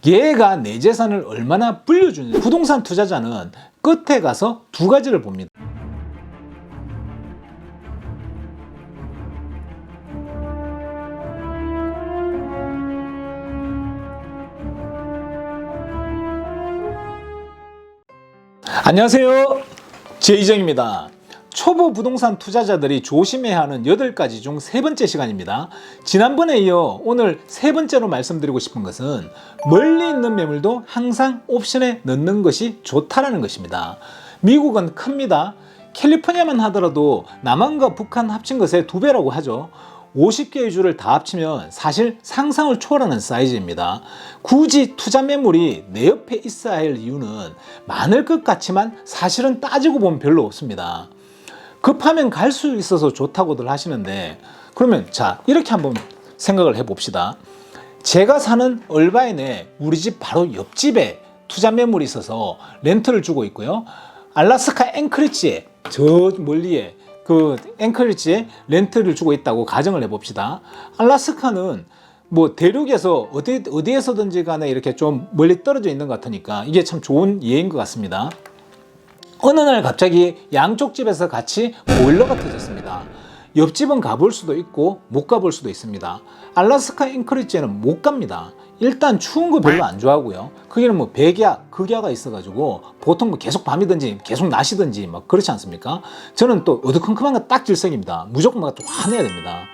얘가 내 재산을 얼마나 불려주는지. 부동산 투자자는 끝에 가서 두 가지를 봅니다. 안녕하세요, 제이정입니다. 초보 부동산 투자자들이 조심해야 하는 8가지 중 3번째 시간입니다. 지난번에 이어 오늘 3번째로 말씀드리고 싶은 것은 멀리 있는 매물도 항상 옵션에 넣는 것이 좋다라는 것입니다. 미국은 큽니다. 캘리포니아만 하더라도 남한과 북한 합친 것의 2배라고 하죠. 50개의 주를 다 합치면 사실 상상을 초월하는 사이즈입니다. 굳이 투자 매물이 내 옆에 있어야 할 이유는 많을 것 같지만 사실은 따지고 보면 별로 없습니다. 급하면 갈 수 있어서 좋다고들 하시는데, 그러면 자, 이렇게 한번 생각을 해봅시다. 제가 사는 얼바인에 우리 집 바로 옆집에 투자 매물이 있어서 렌트를 주고 있고요. 알래스카 앵커리지에, 저 멀리에 그 앵커리지에 렌트를 주고 있다고 가정을 해봅시다. 알래스카는 뭐 대륙에서 어디에서든지 간에 이렇게 좀 멀리 떨어져 있는 것 같으니까 이게 참 좋은 예인 것 같습니다. 어느 날 갑자기 양쪽 집에서 같이 보일러가 터졌습니다. 옆집은 가볼 수도 있고 못 가볼 수도 있습니다. 알래스카 앵커리지에는 못 갑니다. 일단 추운 거 별로 안 좋아하고요. 거기는 뭐 백야, 극야가 있어가지고 보통 뭐 계속 밤이든지 계속 낮이든지 막 그렇지 않습니까? 저는 또 어두컴컴한 거 딱 질색입니다. 무조건 막 좀 화내야 됩니다.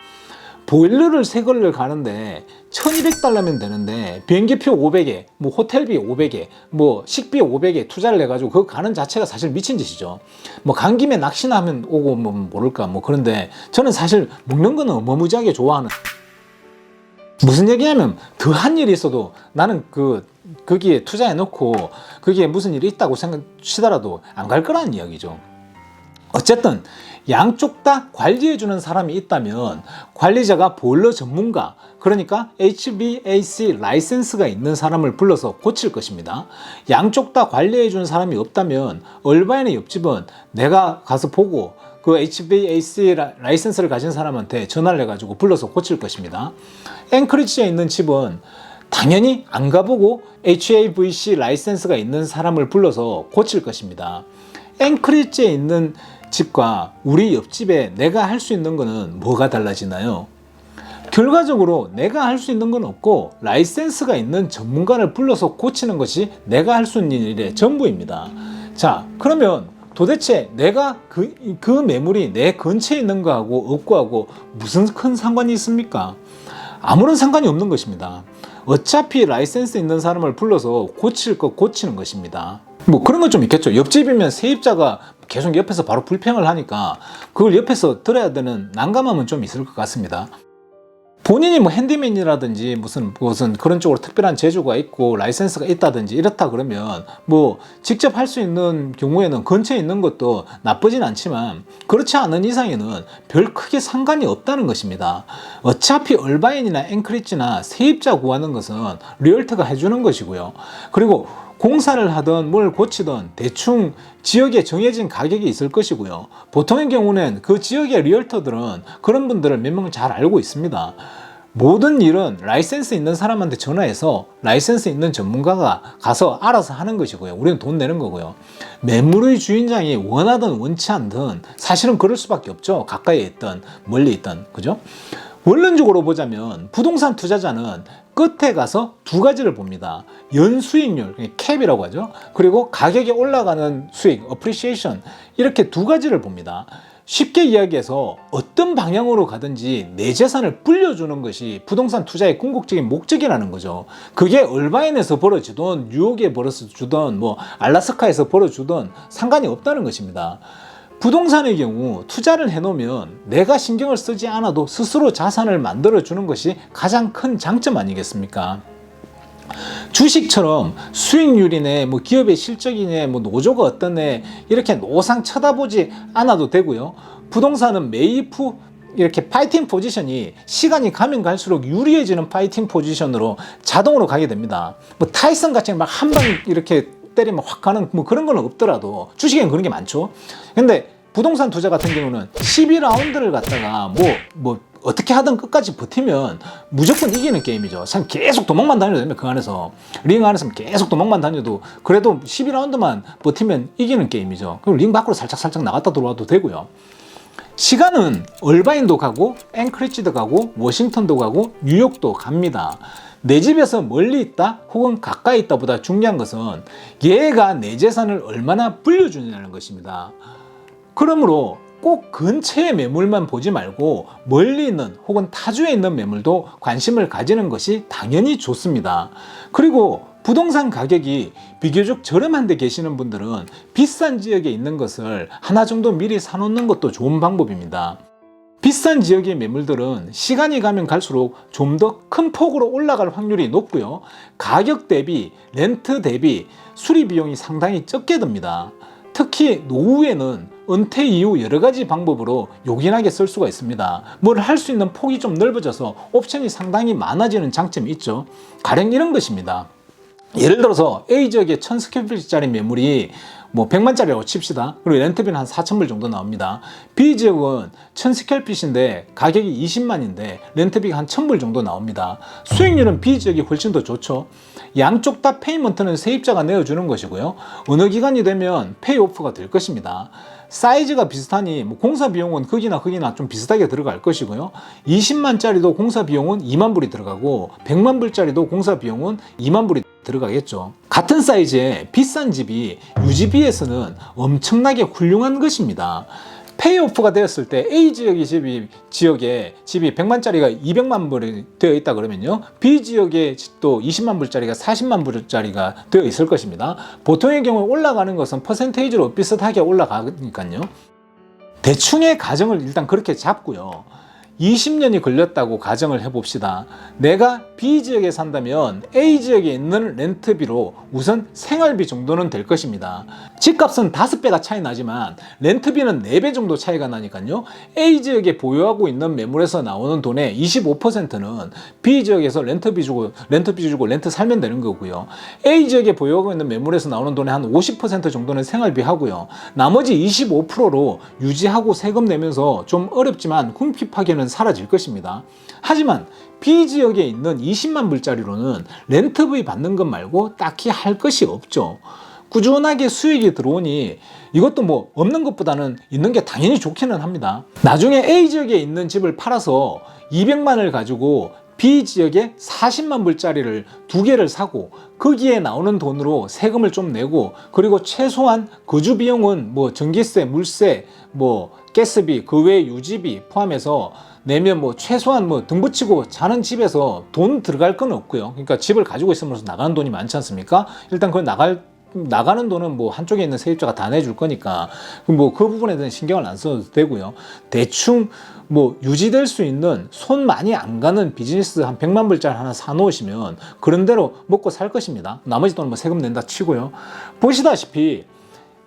보일러를 새 걸를 가는데 $1200면 되는데 비행기표 500에 뭐 호텔비 500에 뭐 식비 500에 투자를 해가지고 그거 가는 자체가 사실 미친 짓이죠. 뭐 간 김에 낚시나 하면 오고 뭐 모를까 뭐. 그런데 저는 사실 먹는 거는 어마무지하게 좋아하는, 무슨 얘기냐면 더한 일이 있어도 나는 거기에 투자해 놓고 거기에 무슨 일이 있다고 생각치더라도 안 갈 거라는 이야기죠. 어쨌든 양쪽 다 관리해주는 사람이 있다면 관리자가 보일러 전문가, 그러니까 HVAC 라이센스가 있는 사람을 불러서 고칠 것입니다. 양쪽 다 관리해주는 사람이 없다면 얼바인의 옆집은 내가 가서 보고 그 HVAC 라이센스를 가진 사람한테 전화를 해가지고 불러서 고칠 것입니다. 앵커리지에 있는 집은 당연히 안 가보고 HVAC 라이센스가 있는 사람을 불러서 고칠 것입니다. 앵커리지에 있는 집과 우리 옆집에 내가 할 수 있는 거는 뭐가 달라지나요? 결과적으로 내가 할 수 있는 건 없고 라이센스가 있는 전문가를 불러서 고치는 것이 내가 할 수 있는 일의 전부입니다. 자, 그러면 도대체 내가 그 매물이 내 근처에 있는 거하고 없고하고 무슨 큰 상관이 있습니까? 아무런 상관이 없는 것입니다. 어차피 라이센스 있는 사람을 불러서 고칠 거 고치는 것입니다. 뭐 그런 건 좀 있겠죠. 옆집이면 세입자가 계속 옆에서 바로 불평을 하니까 그걸 옆에서 들어야 되는 난감함은 좀 있을 것 같습니다. 본인이 뭐 핸디맨이라든지 무슨 그런 쪽으로 특별한 재주가 있고 라이센스가 있다든지 이렇다 그러면 뭐 직접 할 수 있는 경우에는 근처에 있는 것도 나쁘진 않지만 그렇지 않은 이상에는 별 크게 상관이 없다는 것입니다. 어차피 얼바인이나 앵커리지나 세입자 구하는 것은 리얼터가 해주는 것이고요. 그리고 공사를 하든 뭘 고치든 대충 지역에 정해진 가격이 있을 것이고요. 보통의 경우는 그 지역의 리얼터들은 그런 분들을 몇 명을 잘 알고 있습니다. 모든 일은 라이센스 있는 사람한테 전화해서 라이센스 있는 전문가가 가서 알아서 하는 것이고요. 우리는 돈 내는 거고요. 매물의 주인장이 원하든 원치 않든 사실은 그럴 수밖에 없죠. 가까이에 있든 멀리 있든, 그죠? 원론적으로 보자면 부동산 투자자는 끝에 가서 두 가지를 봅니다. 연수익률, 캡이라고 하죠. 그리고 가격이 올라가는 수익, appreciation, 이렇게 두 가지를 봅니다. 쉽게 이야기해서 어떤 방향으로 가든지 내 재산을 불려주는 것이 부동산 투자의 궁극적인 목적이라는 거죠. 그게 얼바인에서 벌어지든 뉴욕에 벌어주든 뭐 알래스카에서 벌어주든 상관이 없다는 것입니다. 부동산의 경우 투자를 해놓으면 내가 신경을 쓰지 않아도 스스로 자산을 만들어주는 것이 가장 큰 장점 아니겠습니까? 주식처럼 수익률이네 뭐 기업의 실적이네 뭐 노조가 어떠네 이렇게 노상 쳐다보지 않아도 되고요. 부동산은 매입 후 이렇게 파이팅 포지션이 시간이 가면 갈수록 유리해지는 파이팅 포지션으로 자동으로 가게 됩니다. 뭐 타이슨 같이 막 한 방 이렇게 때리면 확 가는 뭐 그런 건 없더라도 주식에는 그런 게 많죠. 근데 부동산 투자 같은 경우는 12라운드를 갖다가 뭐 어떻게 하든 끝까지 버티면 무조건 이기는 게임이죠. 참 계속 도망만 다녀도 되면 그 안에서 링 안에서 계속 도망만 다녀도 그래도 12라운드만 버티면 이기는 게임이죠. 그럼 링 밖으로 살짝 나갔다 들어와도 되고요. 시간은 얼바인도 가고 앵크리지도 가고 워싱턴도 가고 뉴욕도 갑니다. 내 집에서 멀리 있다 혹은 가까이 있다 보다 중요한 것은 얘가 내 재산을 얼마나 불려주느냐는 것입니다. 그러므로 꼭 근처의 매물만 보지 말고 멀리 있는 혹은 타주에 있는 매물도 관심을 가지는 것이 당연히 좋습니다. 그리고 부동산 가격이 비교적 저렴한 데 계시는 분들은 비싼 지역에 있는 것을 하나 정도 미리 사놓는 것도 좋은 방법입니다. 비싼 지역의 매물들은 시간이 가면 갈수록 좀 더 큰 폭으로 올라갈 확률이 높고요. 가격 대비, 렌트 대비 수리 비용이 상당히 적게 듭니다. 특히 노후에는 은퇴 이후 여러 가지 방법으로 요긴하게 쓸 수가 있습니다. 뭘 할 수 있는 폭이 좀 넓어져서 옵션이 상당히 많아지는 장점이 있죠. 가령 이런 것입니다. 예를 들어서 A지역에 1000스퀘어피트짜리 매물이 뭐 100만짜리라고 칩시다. 그리고 렌트비는 한 4,000불 정도 나옵니다. B지역은 1000스퀘어핏인데 가격이 20만인데 렌트비가 한 1,000불 정도 나옵니다. 수익률은 B지역이 훨씬 더 좋죠. 양쪽 다 페이먼트는 세입자가 내어주는 것이고요. 어느 기간이 되면 페이오프가 될 것입니다. 사이즈가 비슷하니 뭐 공사 비용은 거기나 좀 비슷하게 들어갈 것이고요. 20만짜리도 공사 비용은 2만 불이 들어가고 100만 불짜리도 공사 비용은 2만 불이 들어가겠죠. 같은 사이즈의 비싼 집이 유지비에서는 엄청나게 훌륭한 것입니다. 페이오프가 되었을 때 A 지역의 집이 100만짜리가 200만 불이 되어 있다 그러면요, B 지역에 또 20만 불짜리가 40만 불짜리가 되어 있을 것입니다. 보통의 경우에 올라가는 것은 퍼센테이지로 비슷하게 올라가니까요. 대충의 가정을 일단 그렇게 잡고요. 20년이 걸렸다고 가정을 해봅시다. 내가 B지역에 산다면 A지역에 있는 렌트비로 우선 생활비 정도는 될 것입니다. 집값은 5배가 차이 나지만 렌트비는 4배 정도 차이가 나니까요. A지역에 보유하고 있는 매물에서 나오는 돈의 25%는 B지역에서 렌트 주고 렌트 살면 되는 거고요. A지역에 보유하고 있는 매물에서 나오는 돈의 한 50% 정도는 생활비 하고요. 나머지 25%로 유지하고 세금 내면서 좀 어렵지만 궁핍하게는 사라질 것입니다. 하지만 B지역에 있는 20만 불짜리로는 렌트비 받는 것 말고 딱히 할 것이 없죠. 꾸준하게 수익이 들어오니 이것도 뭐 없는 것보다는 있는 게 당연히 좋기는 합니다. 나중에 A지역에 있는 집을 팔아서 200만을 가지고 B지역에 40만 불짜리를 2개를 사고 거기에 나오는 돈으로 세금을 좀 내고, 그리고 최소한 거주 비용은 뭐 전기세, 물세, 뭐 가스비, 그 외 유지비 포함해서 내면 뭐 최소한 뭐 등 붙이고 자는 집에서 돈 들어갈 건 없고요. 그러니까 집을 가지고 있으면서 나가는 돈이 많지 않습니까? 일단 그 나가는 돈은 뭐 한쪽에 있는 세입자가 다 내줄 거니까 뭐 그 부분에 대한 신경을 안 써도 되고요. 대충 뭐 유지될 수 있는 손 많이 안 가는 비즈니스 한 100만 불짜리 하나 사 놓으시면 그런 대로 먹고 살 것입니다. 나머지 돈은 뭐 세금 낸다 치고요. 보시다시피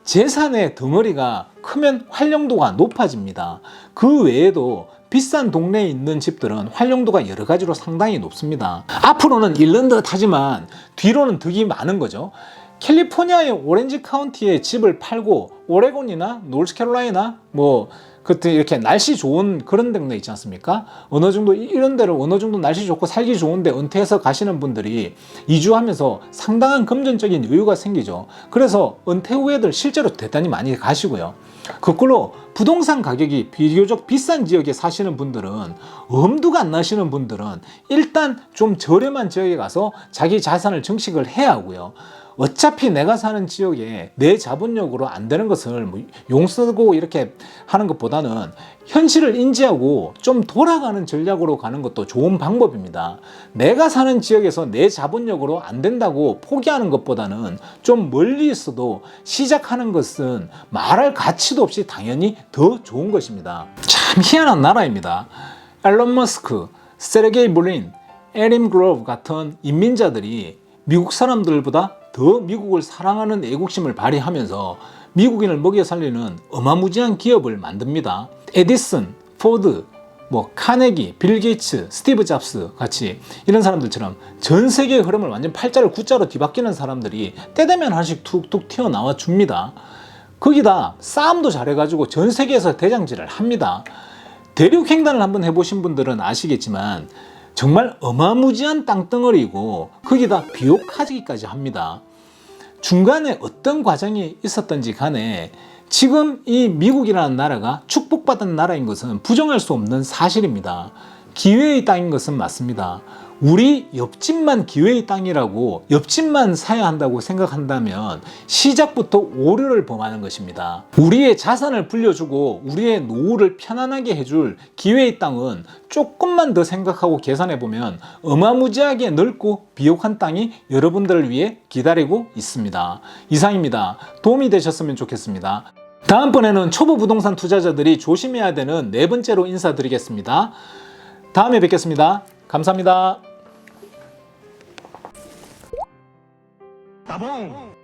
재산의 덩어리가 크면 활용도가 높아집니다. 그 외에도 비싼 동네에 있는 집들은 활용도가 여러 가지로 상당히 높습니다. 앞으로는 잃는 듯 하지만 뒤로는 득이 많은 거죠. 캘리포니아의 오렌지 카운티에 집을 팔고 오레곤이나 노스캐롤라이나 뭐 그때 이렇게 날씨 좋은 그런 동네 있지 않습니까? 어느 정도 이런 데를 어느 정도 날씨 좋고 살기 좋은데 은퇴해서 가시는 분들이 이주하면서 상당한 금전적인 여유가 생기죠. 그래서 은퇴 후에들 실제로 대단히 많이 가시고요. 거꾸로 부동산 가격이 비교적 비싼 지역에 사시는 분들은, 엄두가 안 나시는 분들은 일단 좀 저렴한 지역에 가서 자기 자산을 증식을 해야 하고요. 어차피 내가 사는 지역에 내 자본력으로 안 되는 것을 뭐 용 쓰고 이렇게 하는 것보다는 현실을 인지하고 좀 돌아가는 전략으로 가는 것도 좋은 방법입니다. 내가 사는 지역에서 내 자본력으로 안 된다고 포기하는 것보다는 좀 멀리 있어도 시작하는 것은 말할 가치도 없이 당연히 더 좋은 것입니다. 참 희한한 나라입니다. 앨런 머스크, 세르게이 브린, 에림 그로브 같은 인민자들이 미국 사람들보다 더 미국을 사랑하는 애국심을 발휘하면서 미국인을 먹여 살리는 어마무지한 기업을 만듭니다. 에디슨, 포드, 뭐 카네기, 빌 게이츠, 스티브 잡스 같이 이런 사람들처럼 전 세계의 흐름을 완전 팔자를 구자로 뒤바뀌는 사람들이 때 되면 하나씩 툭툭 튀어나와 줍니다. 거기다 싸움도 잘해가지고 전 세계에서 대장질을 합니다. 대륙횡단을 한번 해보신 분들은 아시겠지만 정말 어마무지한 땅덩어리고 거기다 비옥하기까지 합니다. 중간에 어떤 과정이 있었던지 간에 지금 이 미국이라는 나라가 축복받은 나라인 것은 부정할 수 없는 사실입니다. 기회의 땅인 것은 맞습니다. 우리 옆집만 기회의 땅이라고 옆집만 사야 한다고 생각한다면 시작부터 오류를 범하는 것입니다. 우리의 자산을 불려주고 우리의 노후를 편안하게 해줄 기회의 땅은 조금만 더 생각하고 계산해 보면 어마무지하게 넓고 비옥한 땅이 여러분들을 위해 기다리고 있습니다. 이상입니다. 도움이 되셨으면 좋겠습니다. 다음번에는 초보 부동산 투자자들이 조심해야 되는 네 번째로 인사드리겠습니다. 다음에 뵙겠습니다. 감사합니다. 따봉!